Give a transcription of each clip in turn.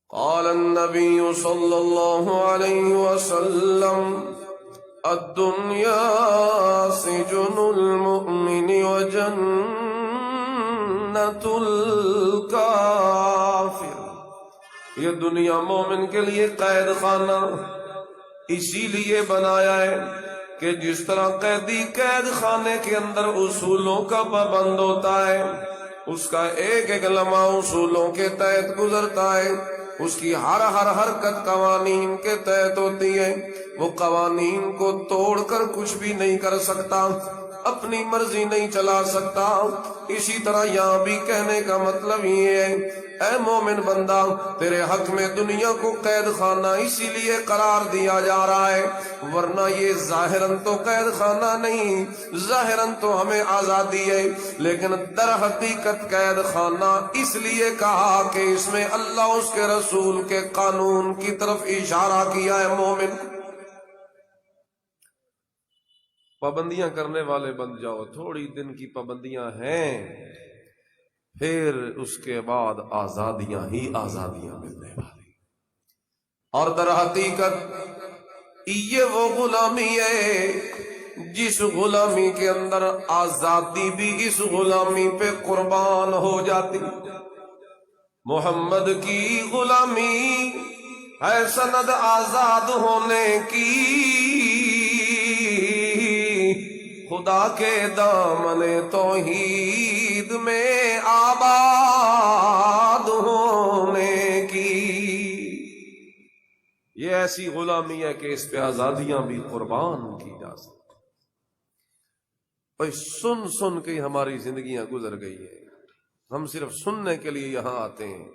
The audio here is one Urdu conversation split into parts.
قال النبي صلى الله عليه وسلم الدنيا سجن المؤمن وجنة الكافر. یہ دنیا مومن کے لیے قید خانہ اسی لیے بنایا ہے کہ جس طرح قیدی قید خانے کے اندر اصولوں کا پابند ہوتا ہے، اس کا ایک ایک لمحہ اصولوں کے تحت گزرتا ہے، اس کی ہر حرکت قوانین کے تحت ہوتی ہے، وہ قوانین کو توڑ کر کچھ بھی نہیں کر سکتا، اپنی مرضی نہیں چلا سکتا. اسی طرح یہاں بھی کہنے کا مطلب یہ ہے، اے مومن بندہ، تیرے حق میں دنیا کو قید خانہ اسی لیے قرار دیا جا رہا ہے، ورنہ یہ ظاہراً تو قید خانہ نہیں، ظاہراً تو ہمیں آزادی ہے، لیکن در حقیقت قید خانہ اس لیے کہا کہ اس میں اللہ اس کے رسول کے قانون کی طرف اشارہ کیا ہے. مومن پابندیاں کرنے والے بن جاؤ، تھوڑی دن کی پابندیاں ہیں، پھر اس کے بعد آزادیاں ہی آزادیاں ملنے والی. اور در حقیقت یہ وہ غلامی ہے جس غلامی کے اندر آزادی بھی اس غلامی پہ قربان ہو جاتی. محمد کی غلامی ہے سند آزاد ہونے کی، خدا کے دامن توحید میں آباد ہونے کی. یہ ایسی غلامی ہے کہ اس پہ آزادیاں بھی قربان کی جا سکتی. سن سن کے ہماری زندگیاں گزر گئی ہیں، ہم صرف سننے کے لیے یہاں آتے ہیں.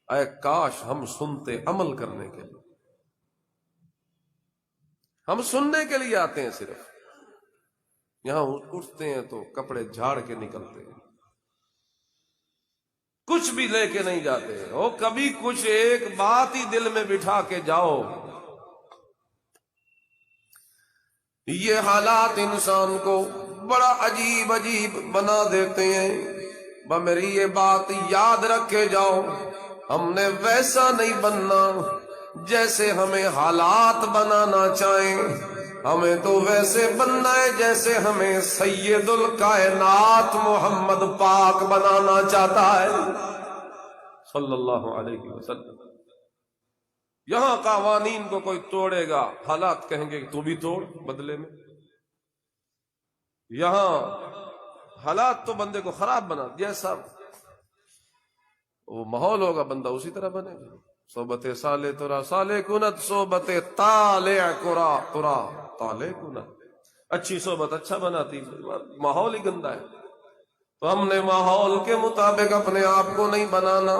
اے کاش ہم سنتے عمل کرنے کے لیے. ہم سننے کے لیے آتے ہیں، صرف یہاں اٹھتے ہیں تو کپڑے جھاڑ کے نکلتے ہیں، کچھ بھی لے کے نہیں جاتے. او کبھی کچھ ایک بات ہی دل میں بٹھا کے جاؤ. یہ حالات انسان کو بڑا عجیب عجیب بنا دیتے ہیں. میری یہ بات یاد رکھ کے جاؤ، ہم نے ویسا نہیں بننا جیسے ہمیں حالات بنانا چاہیں، ہمیں تو ویسے بننا ہے جیسے ہمیں سید الکائنات محمد پاک بنانا چاہتا ہے صلی اللہ علیہ وسلم. یہاں قوانین کو کوئی توڑے گا، حالات کہیں گے کہ تو بھی توڑ بدلے میں. یہاں حالات تو بندے کو خراب بنا، جیسا وہ ماحول ہوگا بندہ اسی طرح بنے گا. صحبت صالح ترا صالح کنت، صحبت طالع کرا ترا طالع کنت. اچھی صحبت اچھا بناتی، ماحول ہی گندا ہے. تو ہم نے ماحول کے مطابق اپنے آپ کو نہیں بنانا،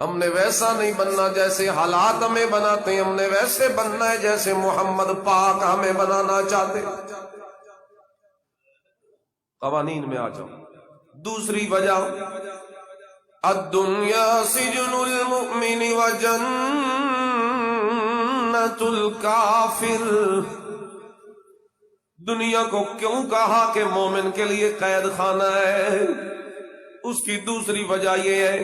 ہم نے ویسا نہیں بننا جیسے حالات ہمیں بناتے ہیں، ہم نے ویسے بننا ہے جیسے محمد پاک ہمیں بنانا چاہتے. قوانین میں آ جاؤ. دوسری وجہ، الدنیا سجن المؤمن وجنۃ الکافر. دنیا کو کیوں کہا کہ مومن کے لیے قید خانہ ہے؟ اس کی دوسری وجہ یہ ہے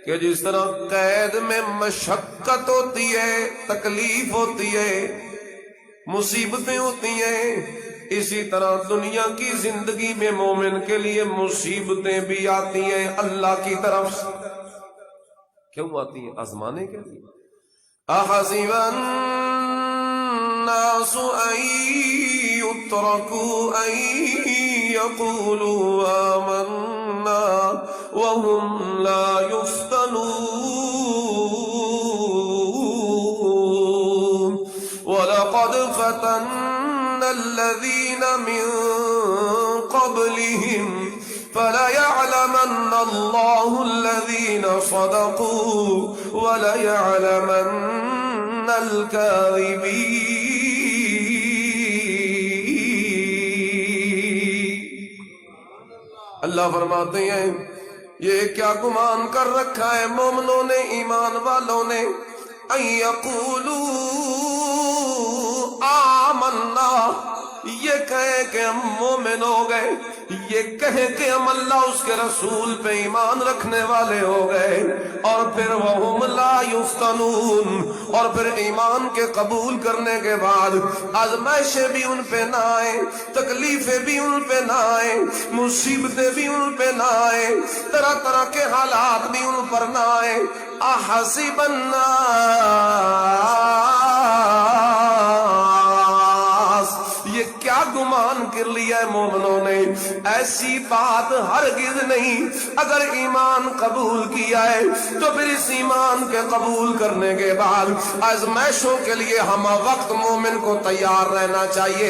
کہ جس طرح قید میں مشقت ہوتی ہے، تکلیف ہوتی ہے، مصیبتیں ہوتی ہیں، اسی طرح دنیا کی زندگی میں مومن کے لیے مصیبتیں بھی آتی ہیں اللہ کی طرف سے. کیوں آتی ہیں؟ آزمانے کے لیے. احسب الناس ان يتركوا ان يقولوا آمنا وهم لا يفتنون ولقد فتنا الذين من قبلهم فليعلمن الله الذين صدقوا وليعلمن الكاذبين. اللہ فرماتے ہیں یہ کیا گمان کر رکھا ہے مومنوں نے، ایمان والوں نے، ان یقولوا آمنا، یہ کہیں کہ ہم مومن ہو گئے، یہ کہیں کہ ہم اللہ اس کے رسول پہ ایمان رکھنے والے ہو گئے، اور پھر وہم لا یفتنون، اور پھر ایمان کے قبول کرنے کے بعد آزمائشیں بھی ان پہ نہ آئیں، تکلیفیں بھی ان پہ نہ آئیں، مصیبتیں بھی ان پہ نہ آئیں، طرح طرح کے حالات بھی ان پر نہ آئیں۔ احسب الناس، یہ کیا گمان کر لیا ہے مومنوں نے؟ ایسی بات ہرگز نہیں۔ اگر ایمان قبول کیا ہے تو پھر اس ایمان کے قبول کرنے کے بعد آزمائشوں کے لیے ہم وقت مومن کو تیار رہنا چاہیے،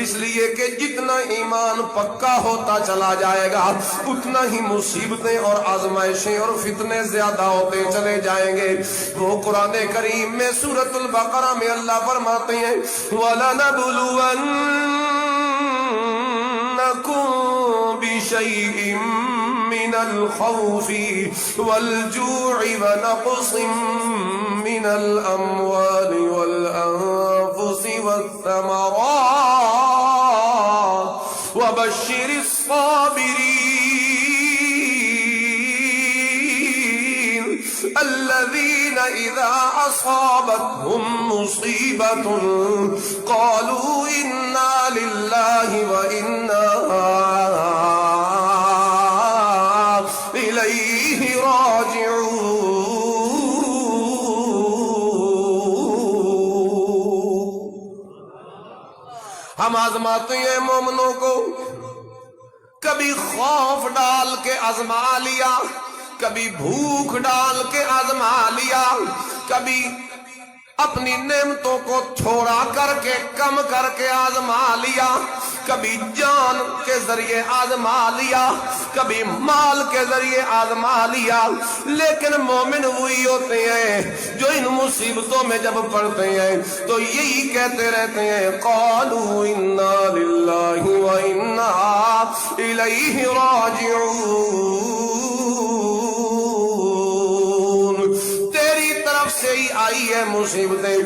اس لیے کہ جتنا ایمان پکا ہوتا چلا جائے گا اتنا ہی مصیبتیں اور آزمائشیں اور فتنے زیادہ ہوتے چلے جائیں گے۔ وہ قرآن کریم میں سورۃ البقرہ میں اللہ فرماتے ہیں وَلَنَبْلُوَنَّكُمْ بِشَيْءٍ مِّنَ الْخَوْفِ وَالْجُوعِ وَنَقْصٍ مِّنَ الْأَمْوَالِ وَالْأَنفُسِ وَالثَّمَرَاتِ وَبَشِّرِ الصَّابِرِينَ الَّذِينَ إِذَا أَصَابَتْهُمْ مُصِيبَةٌ قَالُوا إِنَّا لِلَّهِ وَإِنَّا إِلَيْهِ راجعون۔ ہم آزماتے ہیں مومنوں کو، کبھی خوف ڈال کے آزما لیا، کبھی بھوک ڈال کے آزما لیا، کبھی اپنی نعمتوں کو تھوڑا کر کے کم کر کے آزما لیا، کبھی جان کے ذریعے آزما لیا، کبھی مال کے ذریعے آزما لیا، لیکن مومن وہی ہوتے ہیں جو ان مصیبتوں میں جب پڑتے ہیں تو یہی کہتے رہتے ہیں قالوا انا للہ وانا الیہ راجعون۔ تیری طرف سے ہی آئی ہے مصیبتیں،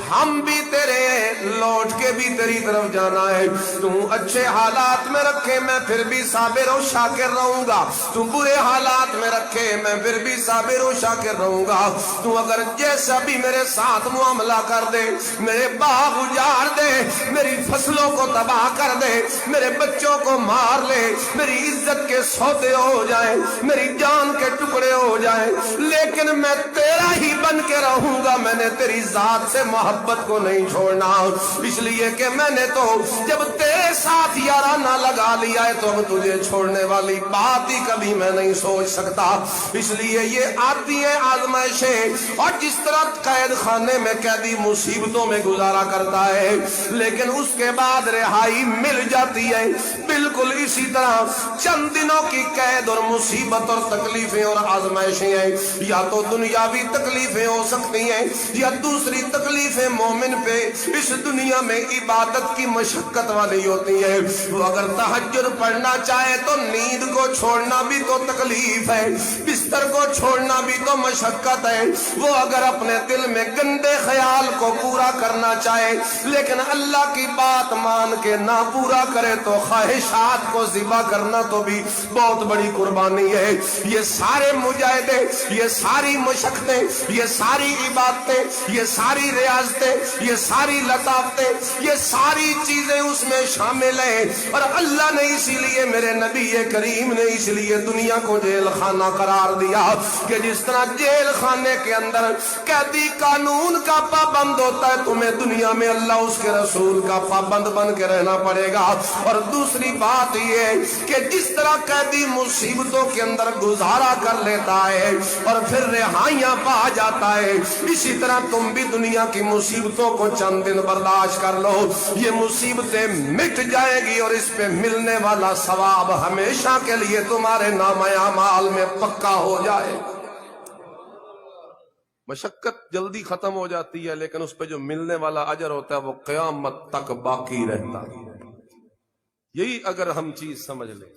ہم بھی تیرے ہیں، لوٹ کے بھی تیری طرف جانا ہے۔ تو اچھے حالات میں رکھے میں پھر بھی صابر و شاکر رہوں گا، تو برے حالات میں رکھے میں پھر بھی صابر و شاکر رہوں گا۔ تو اگر جیسا بھی میرے ساتھ معاملہ کر دے، میرے باغ اجاڑ دے، میری فصلوں کو تباہ کر دے، میرے بچوں کو مار لے، میری عزت کے سودے ہو جائیں، میری جان کے ٹکڑے ہو جائیں، لیکن میں تیرا ہی بن کے رہوں گا۔ میں نے تیری ذات سے محبت کو نہیں چھوڑنا، اس لیے کہ میں نے تو جب تیرے ساتھ یارانہ لگا لیا ہے تو اب تجھے چھوڑنے والی بات ہی کبھی میں نہیں سوچ سکتا۔ اس لیے یہ آتی ہیں آزمائشیں، اور جس طرح قید خانے میں قیدی مصیبتوں میں گزارا کرتا ہے لیکن اس کے بعد رہائی مل جاتی ہے، بالکل اسی طرح چند دنوں کی قید اور مصیبت اور تکلیفیں اور آزمائشیں ہیں، یا تو دنیاوی تکلیفیں ہو سکتی ہیں، یا دوسری تکلیفیں مومن پہ اس دنیا میں عبادت کی مشقت والی ہوتی ہے۔ وہ اگر تہجد پڑھنا چاہے تو نیند کو چھوڑنا بھی تو تکلیف ہے، بستر کو چھوڑنا بھی تو مشقت ہے۔ وہ اگر اپنے دل میں گندے خیال کو پورا کرنا چاہے لیکن اللہ کی بات مان کے نہ پورا کرے تو خواہشات کو ذبح کرنا تو بھی بہت بڑی قربانی ہے۔ یہ سارے مجاہدے، یہ ساری مشقتیں، یہ ساری عبادتیں، یہ ساری ریاضتیں، یہ ساری لطافتیں، یہ ساری چیزیں اس میں شامل ہیں، اور اللہ نے اسی لیے میرے نبی کریم نے اس لیے دنیا کو جیل خانہ قرار دیا کہ جس طرح جیل خانے کے اندر قیدی قانون کا پابند ہوتا ہے، تمہیں دنیا میں اللہ اس کے رسول کا پابند بن کے رہنا پڑے گا۔ اور دوسری بات یہ کہ جس طرح قیدی مصیبتوں کے اندر گزارا کر لیتا ہے اور پھر رہائیاں پا جاتا ہے، اسی طرح تم بھی دنیا کی مصیبتوں کو چند دن برداشت کر لو، یہ مصیبتیں مٹ جائیں گی اور اس پہ ملنے والا ثواب ہمیشہ کے لیے تمہارے نامہ اعمال میں پکا ہو جائے۔ مشقت جلدی ختم ہو جاتی ہے لیکن اس پہ جو ملنے والا اجر ہوتا ہے وہ قیامت تک باقی رہتا ہے۔ یہی اگر ہم چیز سمجھ لیں۔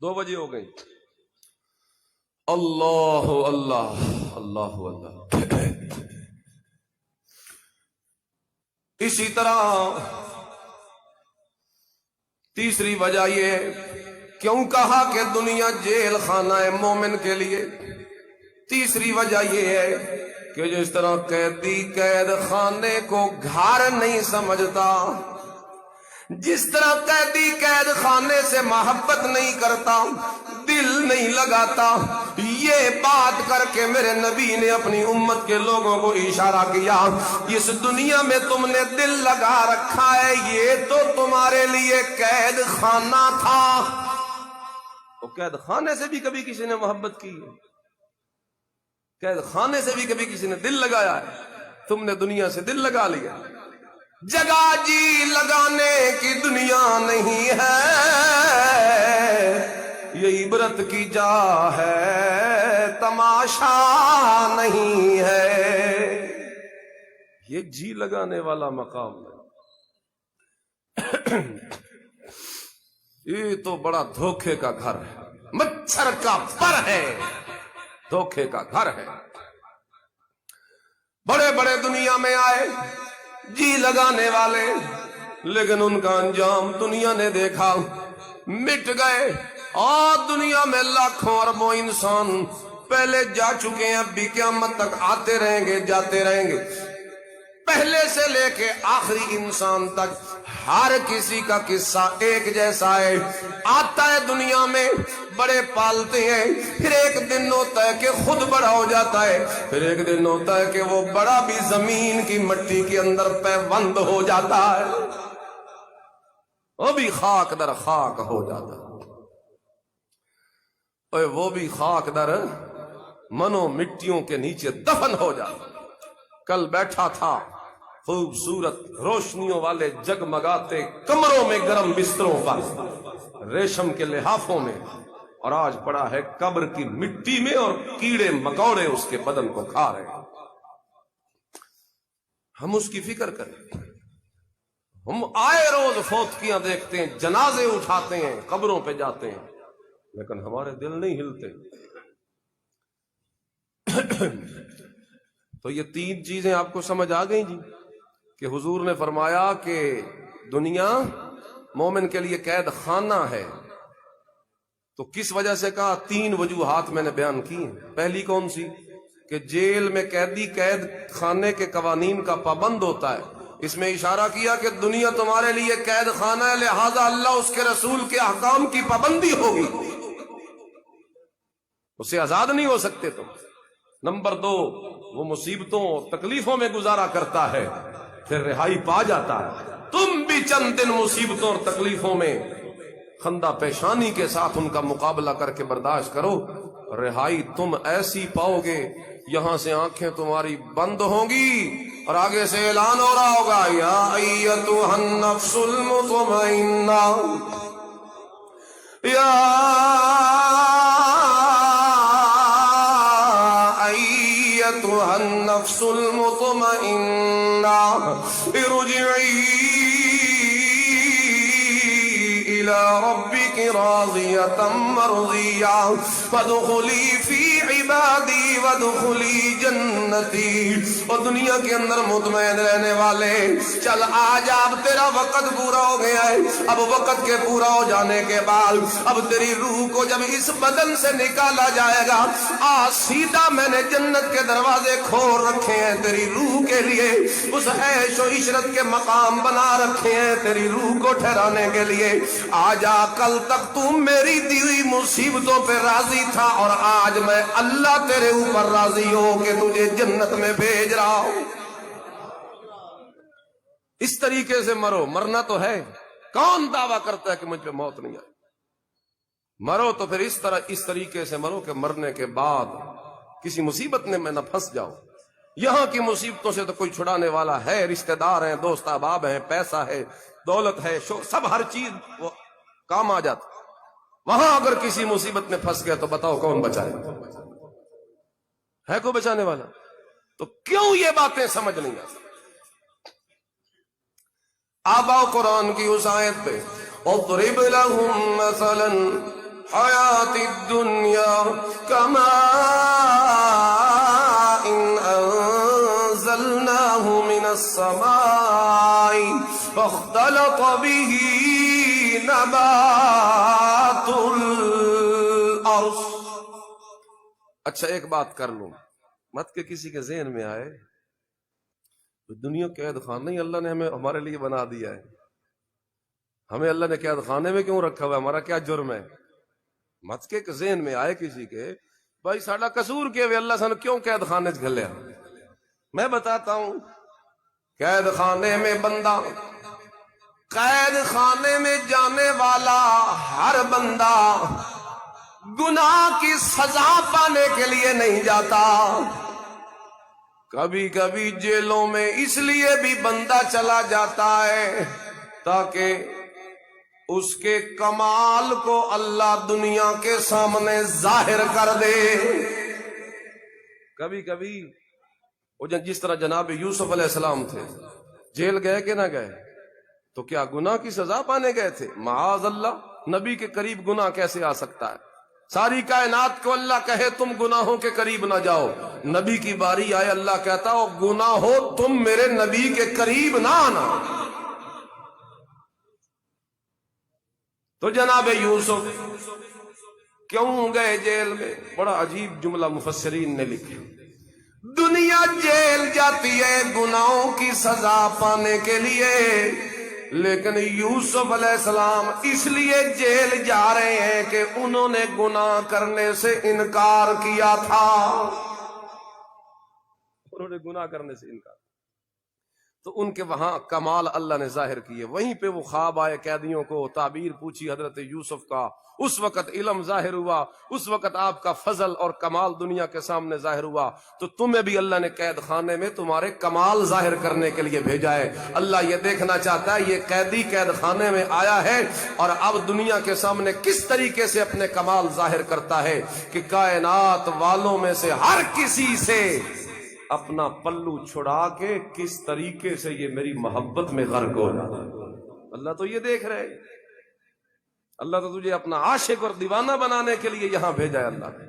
2 بجے ہو گئی۔ اللہ اللہ اللہ اللہ۔ اسی طرح تیسری وجہ یہ کیوں کہا کہ دنیا جیل خانہ ہے مومن کے لیے؟ تیسری وجہ یہ ہے کہ جس طرح قیدی قید خانے کو گھر نہیں سمجھتا، جس طرح قیدی قید خانے سے محبت نہیں کرتا، دل نہیں لگاتا، یہ بات کر کے میرے نبی نے اپنی امت کے لوگوں کو اشارہ کیا، اس دنیا میں تم نے دل لگا رکھا ہے، یہ تو تمہارے لیے قید خانہ تھا۔ تو قید خانے سے بھی کبھی کسی نے محبت کی ہے، قید خانے سے بھی کبھی کسی نے دل لگایا ہے؟ تم نے دنیا سے دل لگا لیا۔ جگہ جی لگانے کی دنیا نہیں ہے، یہ عبرت کی جا ہے، تماشا نہیں ہے۔ یہ جی لگانے والا مقام ہے، یہ تو بڑا دھوکے کا گھر ہے، مچھر کا پر ہے، دھوکے کا گھر ہے۔ بڑے بڑے دنیا میں آئے جی لگانے والے، لیکن ان کا انجام دنیا نے دیکھا، مٹ گئے۔ اور دنیا میں لاکھوں اربوں انسان پہلے جا چکے ہیں، اب بھی قیامت تک آتے رہیں گے، جاتے رہیں گے، پہلے سے لے کے آخری انسان تک ہر کسی کا قصہ ایک جیسا ہے۔ آتا ہے دنیا میں، بڑے پالتے ہیں، پھر ایک دن ہوتا ہے کہ خود بڑا ہو جاتا ہے، پھر ایک دن ہوتا ہے کہ وہ بڑا بھی زمین کی مٹی کے اندر پیوند ہو جاتا ہے، وہ بھی خاک در خاک ہو جاتا ہے، اور وہ بھی خاک در منو مٹیوں کے نیچے دفن ہو جاتا۔ کل بیٹھا تھا خوبصورت روشنیوں والے جگمگاتے کمروں میں، گرم بستروں پر، ریشم کے لحافوں میں، اور آج پڑا ہے قبر کی مٹی میں، اور کیڑے مکوڑے اس کے بدن کو کھا رہے ہیں۔ ہم اس کی فکر کریں، ہم آئے روز فوتکیاں دیکھتے ہیں، جنازے اٹھاتے ہیں، قبروں پہ جاتے ہیں، لیکن ہمارے دل نہیں ہلتے۔ تو یہ تین چیزیں آپ کو سمجھ آ گئی جی، کہ حضور نے فرمایا کہ دنیا مومن کے لیے قید خانہ ہے۔ تو کس وجہ سے کہا؟ تین وجوہات میں نے بیان کی ہیں۔ پہلی کون سی؟ کہ جیل میں قیدی قید خانے کے قوانین کا پابند ہوتا ہے، اس میں اشارہ کیا کہ دنیا تمہارے لیے قید خانہ ہے، لہذا اللہ اس کے رسول کے احکام کی پابندی ہوگی، اس سے آزاد نہیں ہو سکتے تم۔ نمبر دو، وہ مصیبتوں تکلیفوں میں گزارا کرتا ہے، پھر رہائی پا جاتا ہے۔ تم بھی چند دن مصیبتوں اور تکلیفوں میں خندہ پیشانی کے ساتھ ان کا مقابلہ کر کے برداشت کرو، رہائی تم ایسی پاؤ گے، یہاں سے آنکھیں تمہاری بند ہوں گی، اور آگے سے اعلان ہو رہا ہوگا، یا ایتھا النفس المطمئنہ، یا ایتھا النفس المطمئنہ ارجعی إلى ربك راضية مرضية فادخلي في عبادي وادخلي جنتي۔ اور دنیا کے اندر مطمئن رہنے والے، چل آج اب تیرا وقت پورا ہو گیا ہے، اب وقت کے پورا ہو جانے کے بعد اب تیری روح کو جب اس بدن سے نکالا جائے گا، سیدھا میں نے جنت کے دروازے کھول رکھے ہیں تیری روح کے لیے، اس عیش و عشرت کے مقام بنا رکھے ہیں تیری روح کو ٹھہرانے کے لیے۔ آجا کل تک تو میری دی ہوئی مصیبتوں پہ راضی تھا، اور آج میں اللہ تیرے اوپر راضی ہو کہ تجھے جنت میں بھیج رہا ہوں۔ اس طریقے سے مرو، مرنا تو ہے، کون دعویٰ کرتا ہے کہ مجھ پہ موت نہیں آئی؟ مرو تو پھر اس طریقے سے مرو کہ مرنے کے بعد کسی مصیبت میں نہ پھنس جاؤ۔ یہاں کی مصیبتوں سے تو کوئی چھڑانے والا ہے، رشتہ دار ہیں، دوست احباب ہیں، پیسہ ہے، دولت ہے، سب ہر چیز وہ کام آ جاتا۔ وہاں اگر کسی مصیبت میں پھنس گیا تو بتاؤ کون بچائے؟ ہے کوئی بچانے والا؟ تو کیوں یہ باتیں سمجھ نہیں آتی؟ آپ آؤ قرآن کی اس آیت پہ، اضرب لهم مثلا حیات الدنیا کماء انزلناه من السماء فاختلط به نبات الارض اچھا ایک بات کر لوں، مت کہ کسی کے ذہن میں آئے دنیا قید خانہ نہیں اللہ نے ہمارے لیے بنا دیا ہے، ہمیں اللہ نے قید خانے میں کیوں رکھا ہوا ہے، ہمارا کیا جرم ہے؟ مت کے ذہن میں آئے کسی کے بھائی ساڈا قصور کیا وے اللہ سانو کیوں قید خانے چ گھلیا؟ میں بتاتا ہوں، قید خانے میں بندہ، قید خانے میں جانے والا ہر بندہ گناہ کی سزا پانے کے لیے نہیں جاتا۔ کبھی کبھی جیلوں میں اس لیے بھی بندہ چلا جاتا ہے تاکہ اس کے کمال کو اللہ دنیا کے سامنے ظاہر کر دے۔ کبھی کبھی وہ جس طرح جناب یوسف علیہ السلام تھے، جیل گئے کہ نہ گئے؟ تو کیا گناہ کی سزا پانے گئے تھے؟ معاذ اللہ، نبی کے قریب گناہ کیسے آ سکتا ہے؟ ساری کائنات کو اللہ کہے تم گناہوں کے قریب نہ جاؤ، نبی کی باری آئے اللہ کہتا ہو گناہ ہو تم میرے نبی کے قریب نہ آنا۔ تو جناب یوسف کیوں گئے جیل میں؟ بڑا عجیب جملہ مفسرین نے لکھا، دنیا جیل جاتی ہے گناہوں کی سزا پانے کے لیے، لیکن یوسف علیہ السلام اس لیے جیل جا رہے ہیں کہ انہوں نے گناہ کرنے سے انکار کیا تھا، انہوں نے گناہ کرنے سے انکار، تو ان کے وہاں کمال اللہ نے ظاہر کیے۔ وہیں پہ وہ خواب آئے قیدیوں کو، تعبیر پوچھی حضرت یوسف کا، اس وقت علم ظاہر ہوا، اس وقت آپ کا فضل اور کمال دنیا کے سامنے ظاہر ہوا، تو تمہیں بھی اللہ نے قید خانے میں تمہارے کمال ظاہر کرنے کے لیے بھیجا ہے۔ اللہ یہ دیکھنا چاہتا ہے یہ قیدی قید خانے میں آیا ہے اور اب دنیا کے سامنے کس طریقے سے اپنے کمال ظاہر کرتا ہے کہ کائنات والوں میں سے ہر کسی سے اپنا پلو چھڑا کے کس طریقے سے یہ میری محبت میں غرق ہو جاتا ہے۔ اللہ تو یہ دیکھ رہے، اللہ تو تجھے اپنا عاشق اور دیوانہ بنانے کے لیے یہاں بھیجا ہے اللہ نے۔